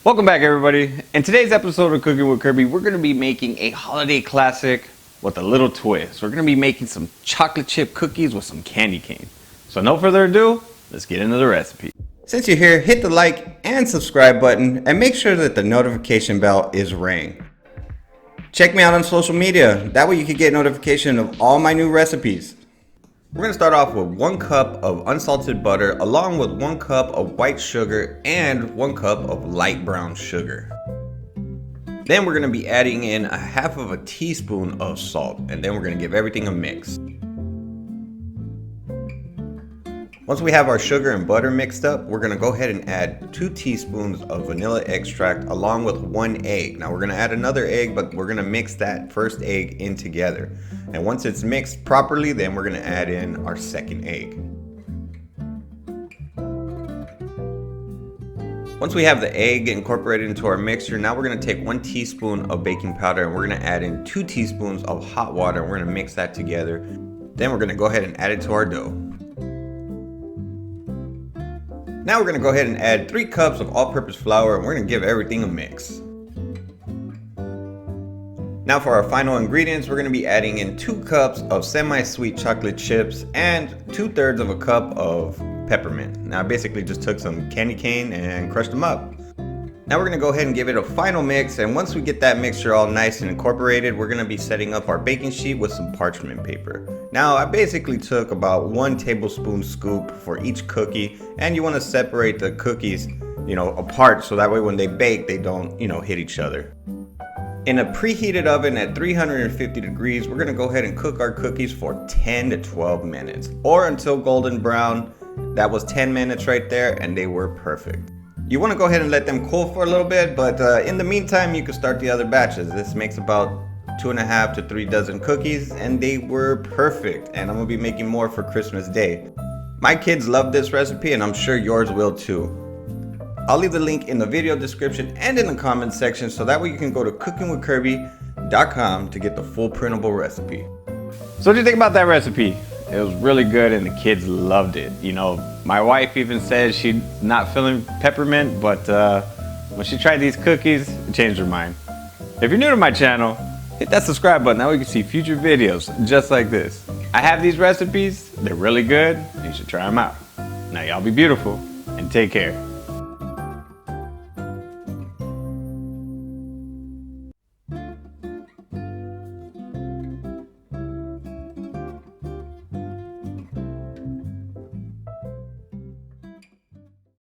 Welcome back, everybody. In today's episode of Cooking with Kirby, we're going to be making a holiday classic with a little twist. We're going to be making some chocolate chip cookies with some candy cane. So no further ado, let's get into the recipe. Since you're here, hit the like and subscribe button and make sure that the notification bell is rang. Check me out on social media. That way you can get notification of all my new recipes. We're going to start off with 1 cup of unsalted butter along with 1 cup of white sugar and 1 cup of light brown sugar. Then we're going to be adding in 1/2 teaspoon of salt, and then we're going to give everything a mix. Once we have our sugar and butter mixed up, we're going to go ahead and add 2 teaspoons of vanilla extract along with 1 egg. Now we're going to add another egg, but we're going to mix that first egg in together. And once it's mixed properly, then we're going to add in our second egg. Once we have the egg incorporated into our mixture, now we're going to take 1 teaspoon of baking powder and we're going to add in 2 teaspoons of hot water and we're going to mix that together. Then we're going to go ahead and add it to our dough. Now we're going to go ahead and add 3 cups of all-purpose flour and we're going to give everything a mix. Now for our final ingredients, we're going to be adding in 2 cups of semi-sweet chocolate chips and 2/3 of a cup of peppermint. Now I basically just took some candy cane and crushed them up. Now we're going to go ahead and give it a final mix, and once we get that mixture all nice and incorporated, we're going to be setting up our baking sheet with some parchment paper. Now I basically took about 1 tablespoon scoop for each cookie, and you want to separate the cookies, apart so that way when they bake they don't, hit each other. In a preheated oven at 350 degrees, we're going to go ahead and cook our cookies for 10 to 12 minutes or until golden brown. That was 10 minutes right there and they were perfect. You want to go ahead and let them cool for a little bit, but in the meantime you can start the other batches. This makes about 2.5 to 3 dozen cookies and they were perfect, and I'm going to be making more for Christmas Day. My kids love this recipe and I'm sure yours will too. I'll leave the link in the video description and in the comments section so that way you can go to cookingwithkirby.com to get the full printable recipe. So what do you think about that recipe? It was really good and the kids loved it. My wife even said she's not feeling peppermint, but when she tried these cookies, it changed her mind. If you're new to my channel, hit that subscribe button. That way you can see future videos just like this. I have these recipes, they're really good, and you should try them out. Now y'all be beautiful and take care.